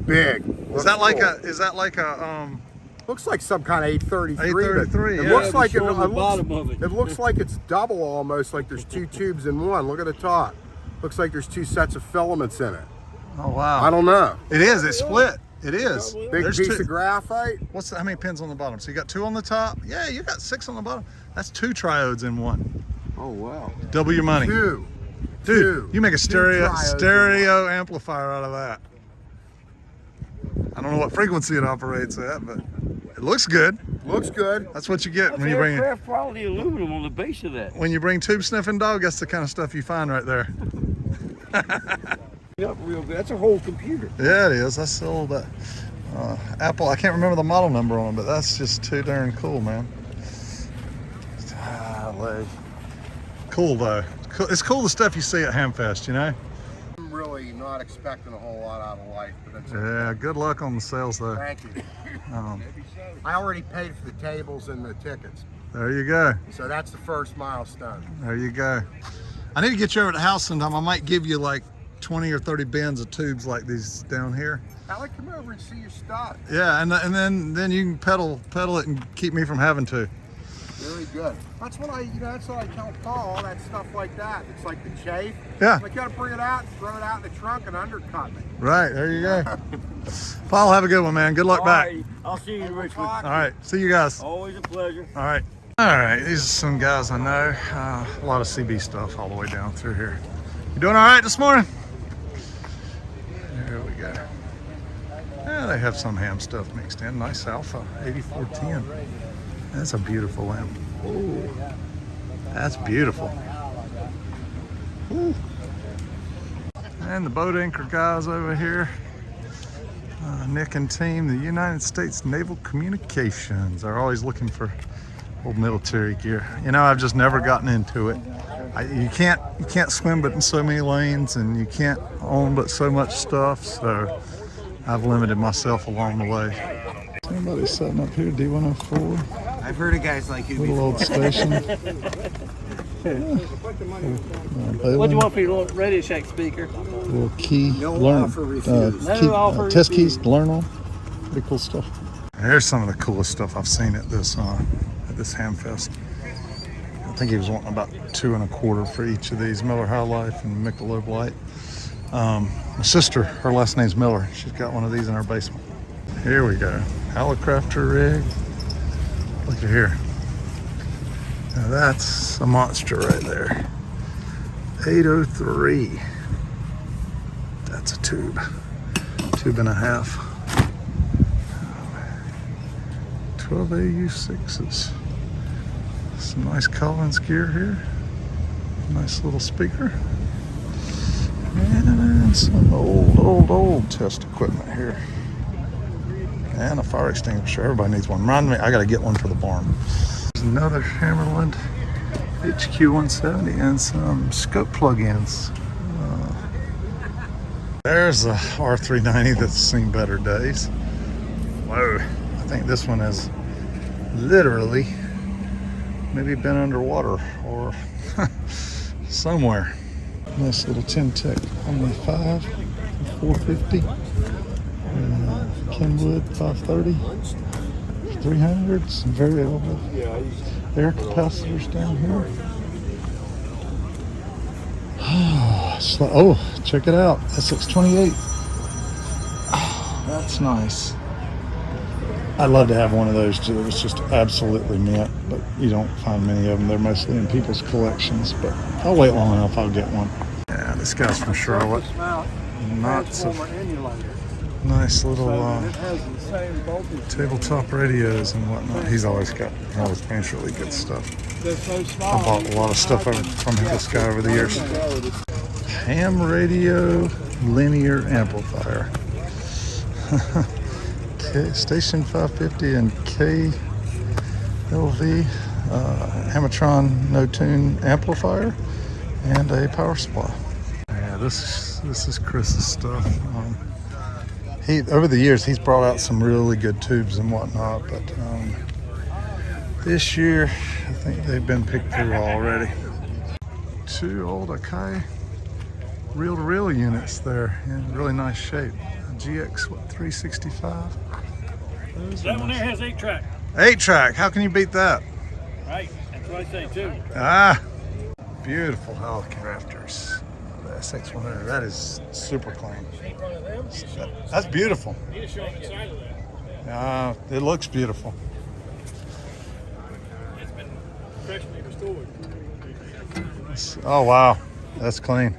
Big. Is that like a Looks like some kind of 833. 833, It yeah. looks like the bottom of it. It looks like it's double almost, like there's two tubes in one. Look at the top. Looks like there's two sets of filaments in it. Oh wow. I don't know. It is, it's split. It is. Big There's piece two. of graphite. How many pins on the bottom? So you got 2 on the top? Yeah, you got 6 on the bottom. That's 2 triodes in one. Oh wow. Double your money. Two. Dude, you make a triodes stereo amplifier out of that. I don't know what frequency it operates at, but it looks good. Looks good. That's what you get That's when you bring aircraft quality aluminum on the base of that. when you bring tube sniffing dog. That's the kind of stuff you find right there. Up real good. That's a whole computer. Yeah, it is. That's all that Apple. I can't remember the model number on it, but that's just too darn cool, man. Cool though. It's cool the stuff you see at Hamfest, you know. I'm really not expecting a whole lot out of life, but that's Yeah, good luck on the sales though. Thank you. I already paid for the tables and the tickets, There you go. so that's the first milestone. There you go. I need to get you over to the house sometime. I might give you like 20 or 30 bins of tubes like these down here. Alec, come over and see your stuff. Yeah, and then you can pedal it and keep me from having to. Very good. That's what that's what I tell Paul, all that stuff like that. It's like the chafe. Yeah. Like, you gotta bring it out, throw it out in the trunk and undercut it. Right, there you go. Paul, have a good one, man. Good luck back. Alright, I'll see you in Richmond. All right, see you guys. Always a pleasure. All right. All right, these are some guys I know. A lot of CB stuff all the way down through here. You doing all right this morning? There we go. Yeah, they have some ham stuff mixed in. Nice Alpha 8410. That's a beautiful lamp. Ooh, that's beautiful. Ooh. And the boat anchor guys over here. Nick and team, the United States Naval Communications. They're always looking for old military gear. You know, I've just never gotten into it. You can't swim but in so many lanes, and you can't own but so much stuff. So I've limited myself along the way. Somebody's setting up here, D104. I've heard of guys like you. Little old station. What do you want for your little Radio Shack speaker? Little key, test keys to learn on. Pretty cool stuff. Here's some of the coolest stuff I've seen at this Hamfest. I think he was wanting about $2 1/4 for each of these, Miller High Life and Michelob Light. My sister, her last name's Miller. She's got one of these in her basement. Here we go, Hallicrafter rig. Look at here. Now that's a monster right there. 803. That's a tube and a half. 12 AU6s. Some nice Collins gear here. Nice little speaker. And some old test equipment here. And a fire extinguisher. Everybody needs one. Remind me, I gotta get one for the barn. There's another Hammerland HQ170 and some scope plugins. There's a R390 that's seen better days. Whoa, I think this one has literally maybe been underwater or somewhere. Nice little ten-tec only 450. Kenwood 530. 300. Some variable air capacitors down here. Oh, check it out. SX28. Oh, that's nice. I'd love to have one of those too. It's just absolutely mint, but you don't find many of them. They're mostly in people's collections, but I'll wait long enough, I'll get one. Yeah, this guy's from Charlotte. Lots of nice little tabletop radios and whatnot. He's always brings really good stuff. I bought a lot of stuff from this guy over the years. Ham radio linear amplifier. Station 550 and KLV Hamatron no tune amplifier and a power supply. Yeah, this is Chris's stuff. Over the years he's brought out some really good tubes and whatnot, but this year I think they've been picked through already. Two old Akai reel-to-reel units there in really nice shape. GX 365. That one there has 8-track. 8-track. How can you beat that? Right, that's what I say too. Ah, beautiful Hallicrafters. The SX100. That is super clean. That's beautiful. It looks beautiful. It's been freshly restored. Oh wow, that's clean.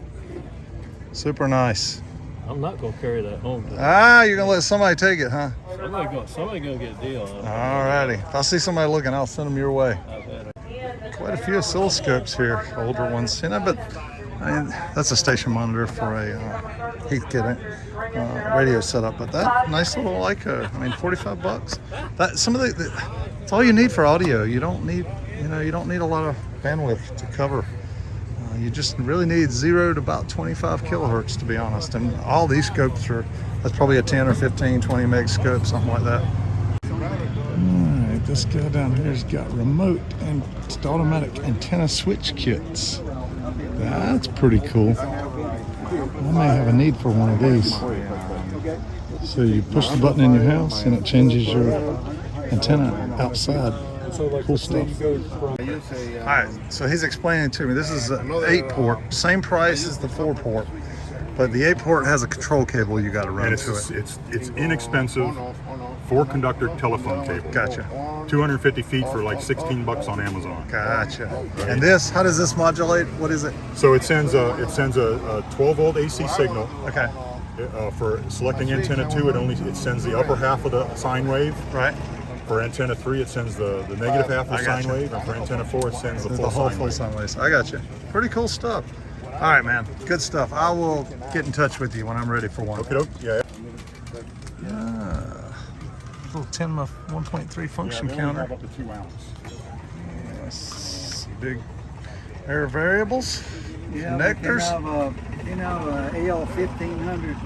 Super nice. I'm not gonna carry that home. You're gonna let somebody take it, huh? Somebody gonna get a deal on it. Alrighty. If I see somebody looking, I'll send them your way. Quite a few oscilloscopes here, older ones. You know, but I mean, that's a station monitor for a Heathkit radio setup. But that nice little Leica. I mean, $45. That it's all you need for audio. You don't need a lot of bandwidth to cover You just really need 0 to about 25 kilohertz, to be honest. And all these scopes are, that's probably a 10 or 15, 20 meg scope, something like that. Alright, this guy down here's got remote and automatic antenna switch kits. That's pretty cool. I may have a need for one of these. So you push the button in your house and it changes your antenna outside. Cool stuff. Alright, so he's explaining to me, this is an 8-port, same price as the 4-port, but the 8-port has a control cable you got to run to it. It's inexpensive 4-conductor telephone cable. Gotcha. 250 feet for like $16 on Amazon. Gotcha. And this, how does this modulate? What is it? So it sends a 12-volt AC signal. Okay. For selecting antenna 2, it sends the upper half of the sine wave. Right. For antenna 3, it sends the negative half of the sine wave, and for antenna 4, it sends the full sine wave. I got you. Pretty cool stuff. All right, man. Good stuff. I will get in touch with you when I'm ready for one. Okay, yeah. Little 1.3 function counter. Up to 2 ounce. Yes. Big air variables. Connectors. You know, AL 1500,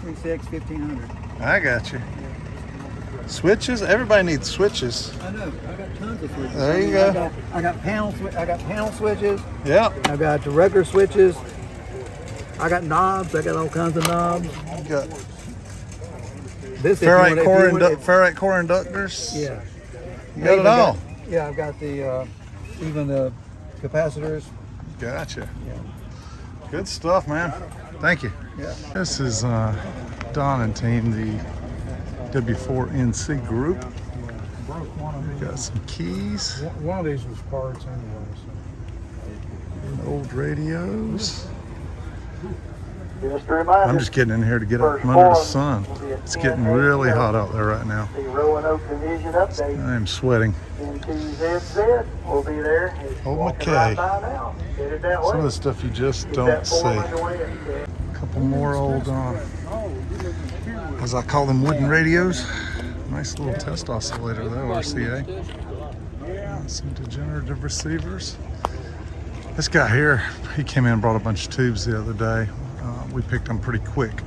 36 1500. I got you. Switches. Everybody needs switches. I know. I got tons of switches. There you go. I got panel switches. Yeah. I got the regular switches. I got knobs. I got all kinds of knobs. You got this ferrite core inductors. Yeah. You got it all. Yeah, I've got the even the capacitors. Gotcha. Yeah. Good stuff, man. Thank you. Yeah. This is Don and team, the W4NC group. We've got some keys. One of these was parts anyway. And old radios. I'm just getting in here to get up from under the sun. It's getting really hot out there right now. I am sweating. Old McKay. Some of the stuff you just don't see. A couple more old, as I call them, wooden radios. Nice little test oscillator though, RCA. Some degenerative receivers. This guy here, he came in and brought a bunch of tubes the other day. We picked them pretty quick,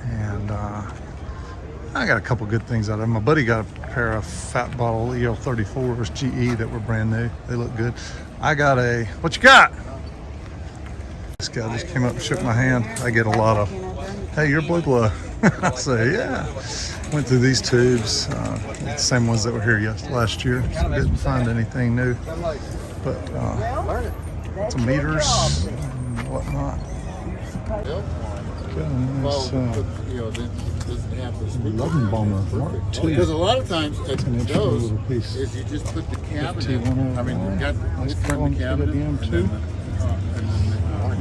and I got a couple good things out of them. My buddy got a pair of fat bottle EL34s GE that were brand new. They look good. I got a, what you got? This guy just came up and shook my hand. I get a lot of, hey, you're Blue Glow. I say, yeah. Went through these tubes, the same ones that were here last year. So didn't find anything new, but some meters and whatnot. Got a nice Loving Bomber Mark II. Because a lot of times at those piece. is you just put the cabinet. I mean, you got nice the cabinet at the M2.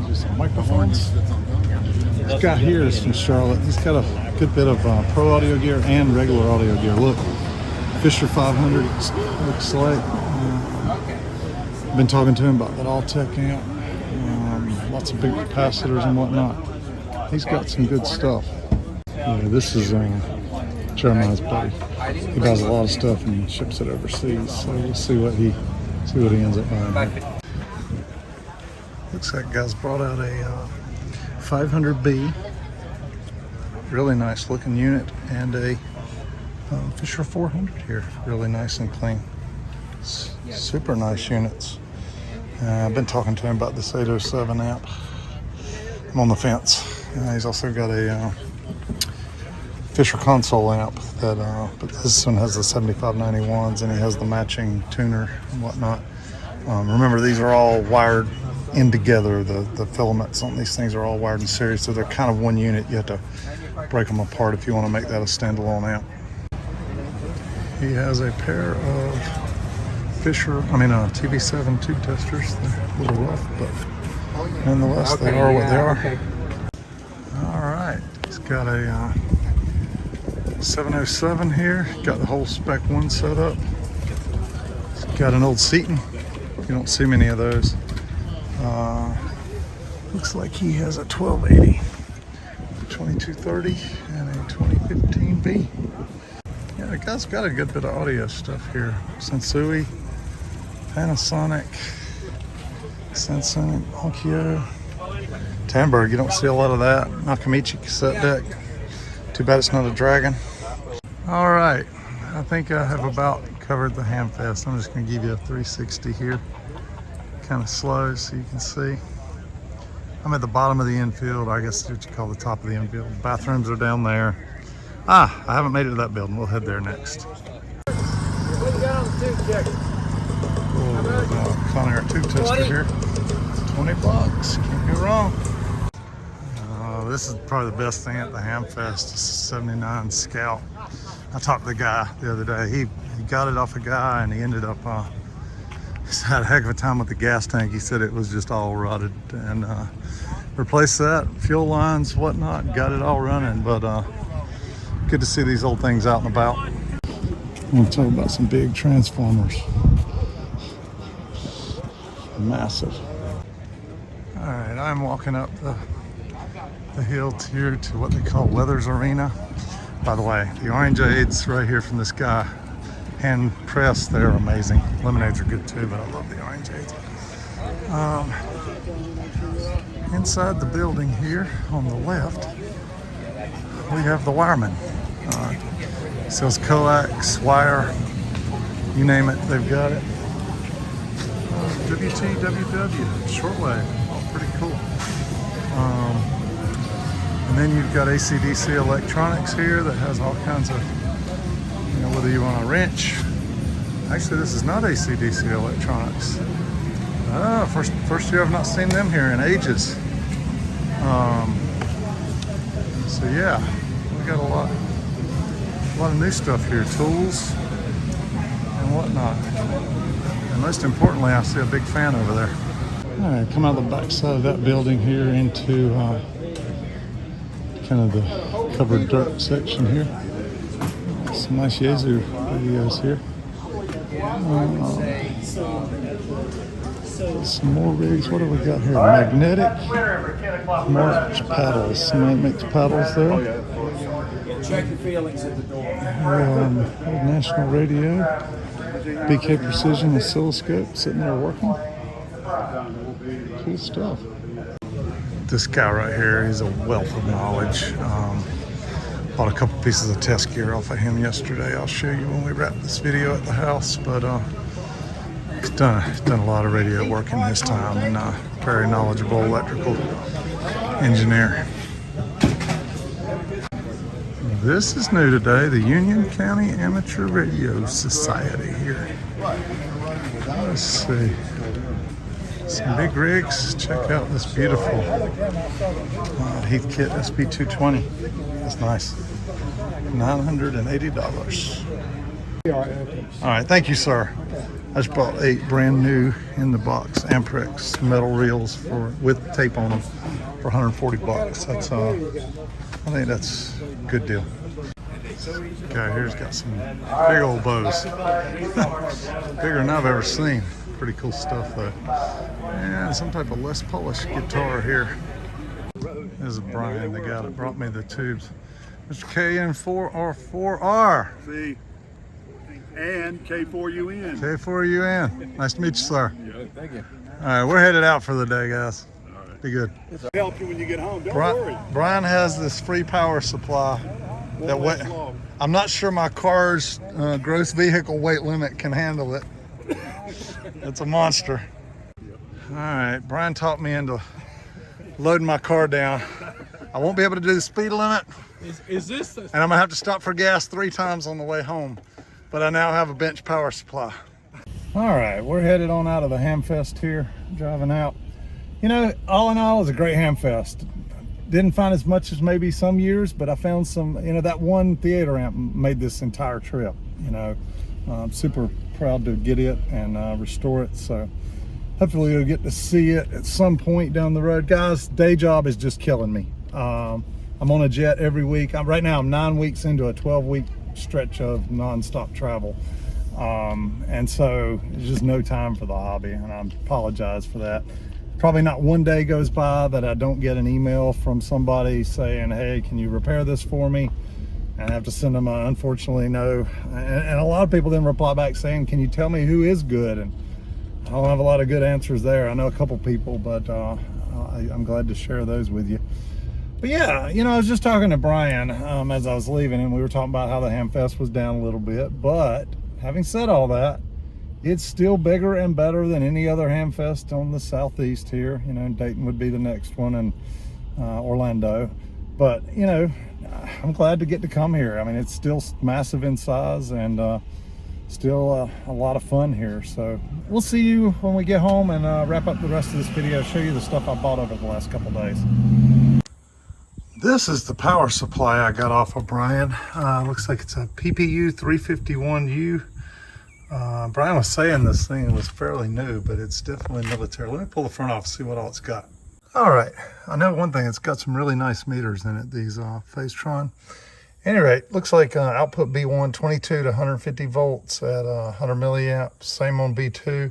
Just some microphones. This guy here is from Charlotte. He's got a good bit of pro audio gear and regular audio gear. Look, Fisher 500 looks like. I've been talking to him about that all-tech amp. Lots of big capacitors and whatnot. He's got some good stuff. Yeah, this is Jeremiah's buddy. He buys a lot of stuff and ships it overseas. So we'll see what he ends up buying. Looks like guys brought out a 500B. Really nice looking unit, and a Fisher 400 here. Really nice and clean. Super nice units. I've been talking to him about this 807 amp. I'm on the fence. He's also got a Fisher console amp that, but this one has the 7591s, and he has the matching tuner and whatnot. Remember, these are all wired in together. The filaments on these things are all wired in series, so they're kind of one unit. You have to break them apart if you want to make that a standalone amp. He has a pair of TV7 tube testers. They're a little rough, but nonetheless, they are what they are. All right, he's got a 707 here. Got the whole Spec 1 set up. He's got an old Seaton. You don't see many of those. Looks like he has a 1280, 2230, and a 2015B. Yeah, the guy's got a good bit of audio stuff here. Sensui, Panasonic, Sensing, Onkyo, Tandberg. You don't see a lot of that. Nakamichi cassette deck. Too bad it's not a Dragon. All right, I think I have about covered the Hamfest. I'm just going to give you a 360 here. Kind of slow so you can see. I'm at the bottom of the infield. I guess what you call the top of the infield. Bathrooms are down there. I haven't made it to that building. We'll head there next. Conair tube tester here. 20 bucks. Can't go wrong. This is probably the best thing at the Hamfest. It's a 79 Scout. I talked to the guy the other day. He got it off a guy and he ended up he's had a heck of a time with the gas tank. He said it was just all rotted and replaced that, fuel lines, whatnot, got it all running. But good to see these old things out and about. I'm going to talk about some big transformers. Massive. All right, I'm walking up the hill here to what they call Weathers Arena. By the way, the orangeades right here from this guy, hand pressed, they're amazing. Lemonades are good too, but I love the orangeades. Inside the building here on the left, we have the wireman. Sells coax, wire, you name it, they've got it. WTWW, shortwave, pretty cool. And then you've got AC/DC electronics here that has all kinds of, you know, whether you want a wrench. Actually, this is not AC/DC electronics. First year I've not seen them here in ages. So yeah, we got a lot of new stuff here, tools and whatnot. And most importantly, I see a big fan over there. All right, come out the back side of that building here into kind of the covered dirt section here. Some nice Yaesu videos here. Some more rigs. What do we got here? Magnetic March paddles. Somebody makes paddles there. Check your feelings at the door. National radio. BK Precision oscilloscope sitting there working. Cool stuff. This guy right here, he's a wealth of knowledge. Bought a couple pieces of test gear off of him yesterday. I'll show you when we wrap this video at the house. But he's done a lot of radio work in his time, and very knowledgeable electrical engineer. This is new today, the Union County Amateur Radio Society here. Let's see. Some big rigs. Check out this beautiful Heathkit SP220. That's nice. $980. All right, thank you, sir. I just bought 8 brand new in the box Amprex metal reels with tape on them for 140 bucks. That's I think that's a good deal. This guy here's got some big old bows. Bigger than I've ever seen. Pretty cool stuff though. And some type of Les Polish guitar here. This is Brian, the guy that brought me the tubes. Mr. KN4R4R. See, and K4UN. K4UN. Nice to meet you, sir. Yeah, thank you. All right, we're headed out for the day, guys. All right. Be good. It'll help you when you get home. Don't worry. Brian has this free power supply. I'm not sure my car's gross vehicle weight limit can handle it. It's a monster. All right, Brian talked me into loading my car down. I won't be able to do the speed limit. Is this? And I'm gonna have to stop for gas 3 times on the way home. But I now have a bench power supply. All right, we're headed on out of the Hamfest here, driving out. You know, all in all, it was a great Hamfest. Didn't find as much as maybe some years, but I found some, you know, that one theater amp made this entire trip, you know. I'm super proud to get it and restore it. So hopefully you'll get to see it at some point down the road. Guys, day job is just killing me. I'm on a jet every week. Right now I'm 9 weeks into a 12-week stretch of non-stop travel. And so there's just no time for the hobby, and I apologize for that. Probably not one day goes by that I don't get an email from somebody saying, hey, can you repair this for me? And I have to send them a unfortunately no. And a lot of people then reply back saying, can you tell me who is good? And don't have a lot of good answers there. I know a couple people, but I'm glad to share those with you. But yeah, you know, I was just talking to Brian as I was leaving, and we were talking about how the Hamfest was down a little bit. But having said all that, it's still bigger and better than any other Hamfest on the southeast here. You know, Dayton would be the next one, and Orlando. But you know, I'm glad to get to come here. I mean, it's still massive in size, and still a lot of fun here. So we'll see you when we get home and wrap up the rest of this video, show you the stuff I bought over the last couple days. This is the power supply I got off of Brian. Looks like it's a PPU 351U. Brian was saying this thing was fairly new, but it's definitely military. Let me pull the front off and see what all it's got. All right, I know one thing, it's got some really nice meters in it, these Phasetron. Any rate, looks like output B1 22 to 150 volts at 100 milliamps. Same on B2.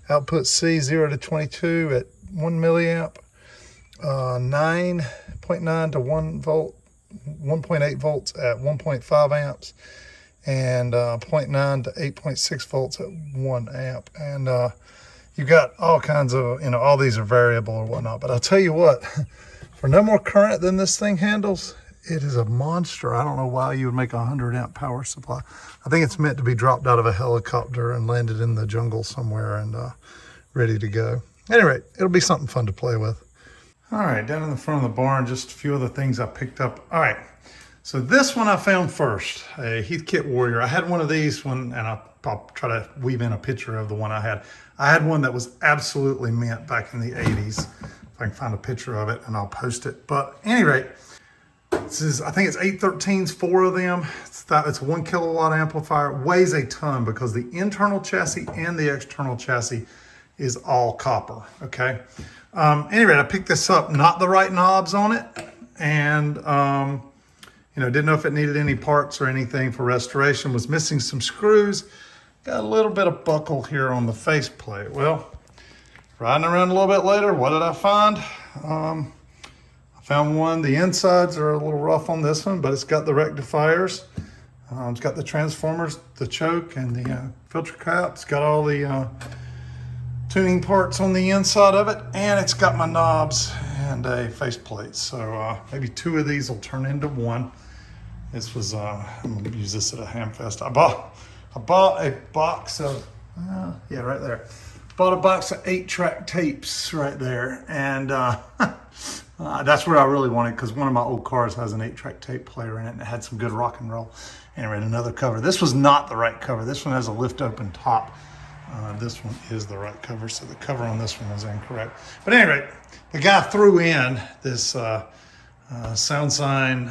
Output C 0 to 22 at 1 milliamp. 9.9 to 1 volt, 1.8 volts at 1.5 amps, and 0.9 to 8.6 volts at 1 amp. And you've got all kinds of, you know, all these are variable or whatnot. But I'll tell you what, for no more current than this thing handles, it is a monster. I don't know why you would make a 100 amp power supply. I think it's meant to be dropped out of a helicopter and landed in the jungle somewhere and ready to go. Anyway, it'll be something fun to play with. All right, down in the front of the barn, just a few other things I picked up. All right, so this one I found first, a Heathkit Warrior. I had one of these one, and I'll try to weave in a picture of the one I had. I had one that was absolutely mint back in the 80s. If I can find a picture of it, and I'll post it. But at any rate, this is, I think it's 813s, 4 of them. It's a 1 kilowatt amplifier. It weighs a ton because the internal chassis and the external chassis is all copper, okay? Anyway, I picked this up, not the right knobs on it, and you know, didn't know if it needed any parts or anything for restoration. Was missing some screws. Got a little bit of buckle here on the faceplate. Well, riding around a little bit later, what did I find? I found one. The insides are a little rough on this one, but it's got the rectifiers. It's got the transformers, the choke, and the filter cap. It's got all the tuning parts on the inside of it, and it's got my knobs and a faceplate. So maybe 2 of these will turn into one. This was I'm gonna use this at a Hamfest. I bought a box of yeah, right there. Bought a box of 8-track tapes right there, and that's what I really wanted, because one of my old cars has an 8-track tape player in it, and it had some good rock and roll. Anyway, another cover. This was not the right cover. This one has a lift open top. This one is the right cover, so the cover on this one was incorrect. But anyway, the guy threw in this SoundSign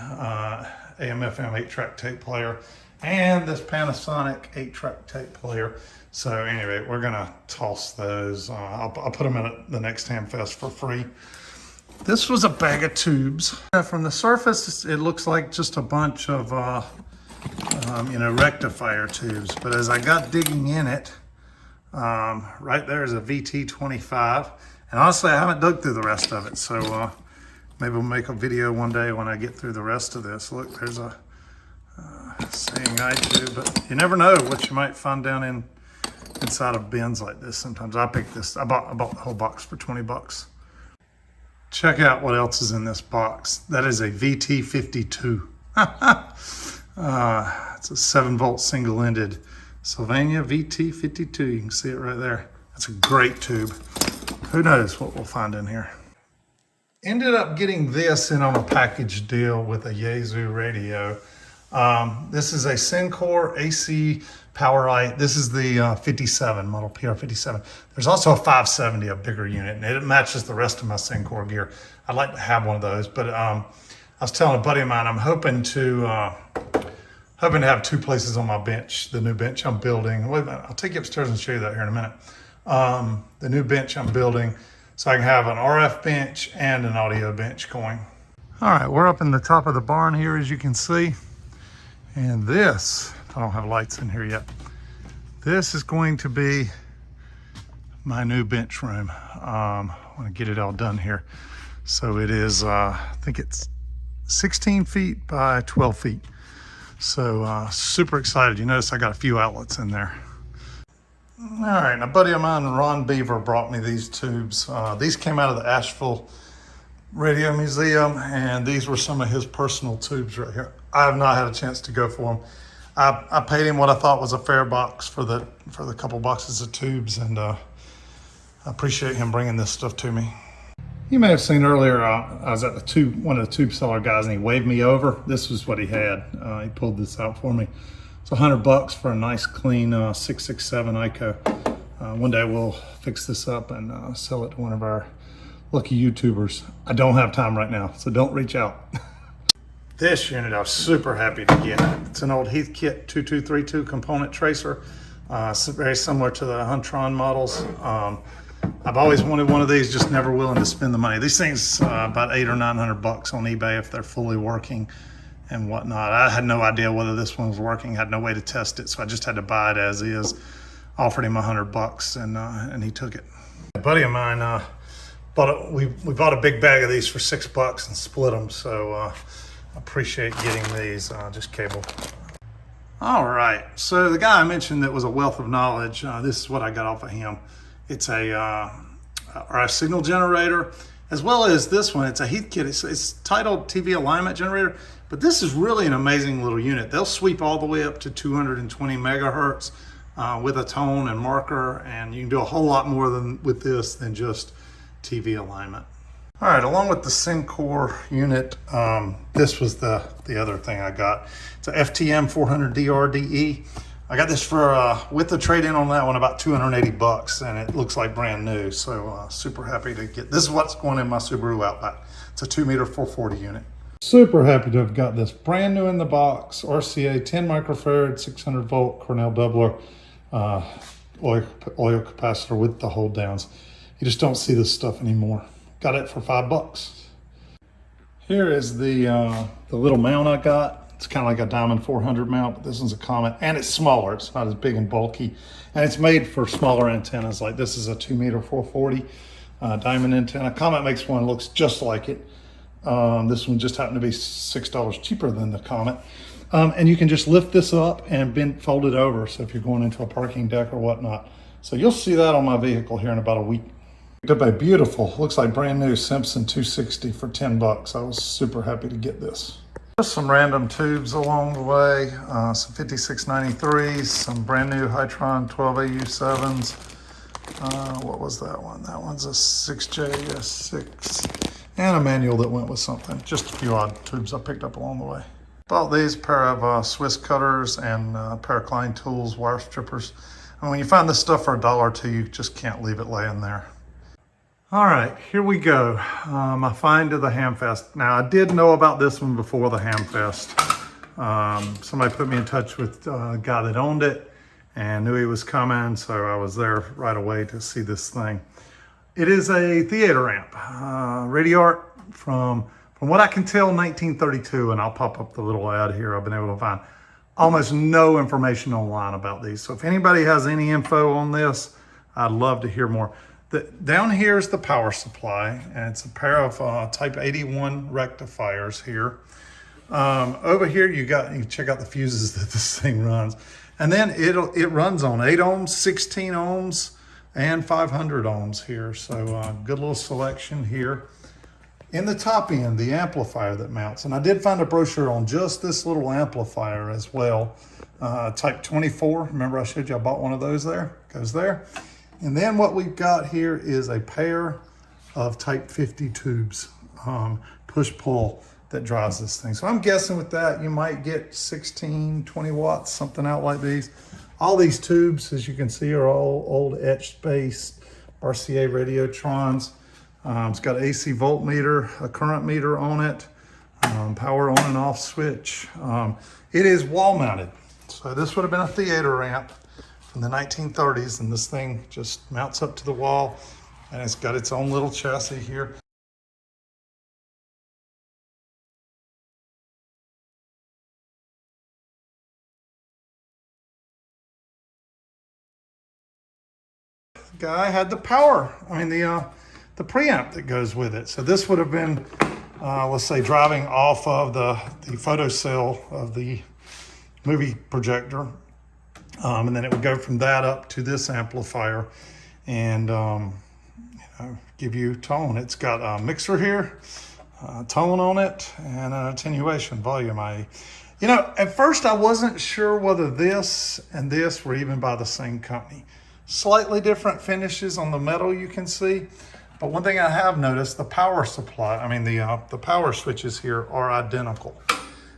AM/FM 8-track tape player and this Panasonic 8-track tape player. So anyway, we're gonna toss those. I'll put them in at the next Hamfest for free. This was a bag of tubes. From the surface, it looks like just a bunch of you know, rectifier tubes. But as I got digging in it, right there is a VT25, and honestly I haven't dug through the rest of it, so maybe we'll make a video one day when I get through the rest of this. Look, there's a seeing eye tube, but you never know what you might find down inside of bins like this. Sometimes I picked this. I bought the whole box for 20 bucks. Check out what else is in this box. That is a VT52. It's a 7-volt single-ended Sylvania VT52. You can see it right there. That's a great tube. Who knows what we'll find in here. Ended up getting this in on a package deal with a Yaesu radio. This is a Syncor AC PowerLite. This is the 57 model, PR57. There's also a 570, a bigger unit, and it matches the rest of my Syncor gear. I'd like to have one of those, but I was telling a buddy of mine, I'm hoping to have 2 places on my bench, the new bench I'm building. Wait a minute, I'll take you upstairs and show you that here in a minute. The new bench I'm building, so I can have an RF bench and an audio bench going. All right, we're up in the top of the barn here, as you can see. And this, I don't have lights in here yet. This is going to be my new bench room. I want to get it all done here. So it is, I think it's 16 feet by 12 feet. So super excited. You notice I got a few outlets in there. All right, and a buddy of mine, Ron Beaver, brought me these tubes. These came out of the Asheville Radio Museum, and these were some of his personal tubes right here. I have not had a chance to go for them. I paid him what I thought was a fair box for the couple boxes of tubes, and I appreciate him bringing this stuff to me. You may have seen earlier, I was at one of the tube seller guys, and he waved me over. This was what he had. He pulled this out for me. It's $100 for a nice clean 667 ICO. One day we'll fix this up and sell it to one of our lucky YouTubers. I don't have time right now, so don't reach out. This unit I was super happy to get. It's an old Heathkit 2232 component tracer. Very similar to the Huntron models. I've always wanted one of these, just never willing to spend the money. These things about $800 or $900 on eBay if they're fully working and whatnot. I had no idea whether this one was working, had no way to test it, so I just had to buy it as is. Offered him $100 and he took it. A buddy of mine we bought a big bag of these for $6 and split them, so I appreciate getting these. Just cable. All right, so the guy I mentioned that was a wealth of knowledge, this is what I got off of him. It's a RF signal generator, as well as this one. It's a Heathkit. It's titled TV alignment generator, but this is really an amazing little unit. They'll sweep all the way up to 220 megahertz with a tone and marker, and you can do a whole lot more with this than just TV alignment. All right, along with the Syncor unit, this was the other thing I got. It's a FTM 400 DRDE. I got this for, with the trade-in on that one, about $280, and it looks like brand new. So super happy to get, this is what's going in my Subaru Outback. It's a 2-meter 440 unit. Super happy to have got this brand new in the box, RCA 10 microfarad, 600 volt Cornell doubler, oil capacitor with the hold downs. You just don't see this stuff anymore. Got it for $5. Here is the little mount I got. It's kind of like a Diamond 400 mount, but this one's a Comet, and it's smaller. It's not as big and bulky, and it's made for smaller antennas. Like this is a 2-meter 440 Diamond antenna. Comet makes one that looks just like it. This one just happened to be $6 cheaper than the Comet. And you can just lift this up and fold it over. So if you're going into a parking deck or whatnot. So you'll see that on my vehicle here in about a week. Picked up a beautiful, looks like brand new Simpson 260 for $10. I was super happy to get this. Just some random tubes along the way, some 5693s, some brand new Hytron 12AU7s. What was that one? That one's a 6JS6, and a manual that went with something. Just a few odd tubes I picked up along the way. Bought these pair of Swiss cutters and a pair of Klein Tools wire strippers. And when you find this stuff for $1 or $2, you just can't leave it laying there. All right, here we go. My find of the Hamfest. Now, I did know about this one before the Hamfest. Somebody put me in touch with a guy that owned it and knew he was coming, so I was there right away to see this thing. It is a theater amp, Radio Art from what I can tell, 1932, and I'll pop up the little ad here. I've been able to find almost no information online about these. So if anybody has any info on this, I'd love to hear more. Down here is the power supply, and it's a pair of type 81 rectifiers here. Over here you check out the fuses that this thing runs, and then it runs on 8 ohms, 16 ohms, and 500 ohms here. So good little selection here. In the top end, the amplifier that mounts, and I did find a brochure on just this little amplifier as well. Type 24. Remember I showed you I bought one of those there? Goes there. And then what we've got here is a pair of type 50 tubes, push-pull, that drives this thing. So I'm guessing with that, you might get 16, 20 watts, something out like these. All these tubes, as you can see, are all old etched-based RCA Radiotrons. It's got an AC voltmeter, a current meter on it, power on and off switch. It is wall-mounted. So this would have been a theater amp from the 1930s, and this thing just mounts up to the wall, and it's got its own little chassis here. The guy had the power, the preamp that goes with it. So this would have been, let's say, driving off of the photocell of the movie projector. And then it would go from that up to this amplifier and give you tone. It's got a mixer here, tone on it, and an attenuation volume. At first I wasn't sure whether this and this were even by the same company. Slightly different finishes on the metal, you can see. But one thing I have noticed, the power supply, the power switches here are identical.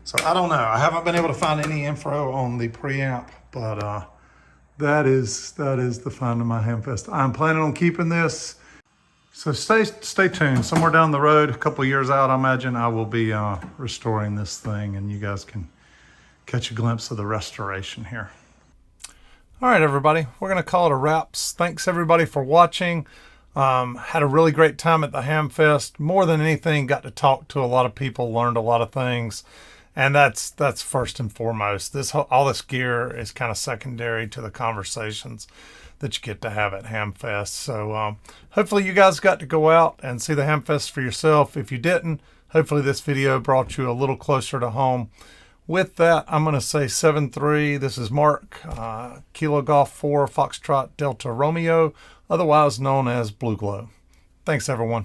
So I don't know. I haven't been able to find any info on the preamp, but that is the find of my Hamfest. I'm planning on keeping this. So stay tuned. Somewhere down the road, a couple of years out, I imagine I will be restoring this thing, and you guys can catch a glimpse of the restoration here. All right, everybody, we're going to call it a wraps. Thanks everybody for watching. Had a really great time at the Hamfest. More than anything, got to talk to a lot of people, learned a lot of things, and that's first and foremost. All this gear is kind of secondary to the conversations that you get to have at Hamfest. So hopefully you guys got to go out and see the Hamfest for yourself. If you didn't, hopefully this video brought you a little closer to home. With that, I'm going to say 7-3. This is Mark, Kilo Golf 4, Foxtrot Delta Romeo, otherwise known as Blue Glow. Thanks, everyone.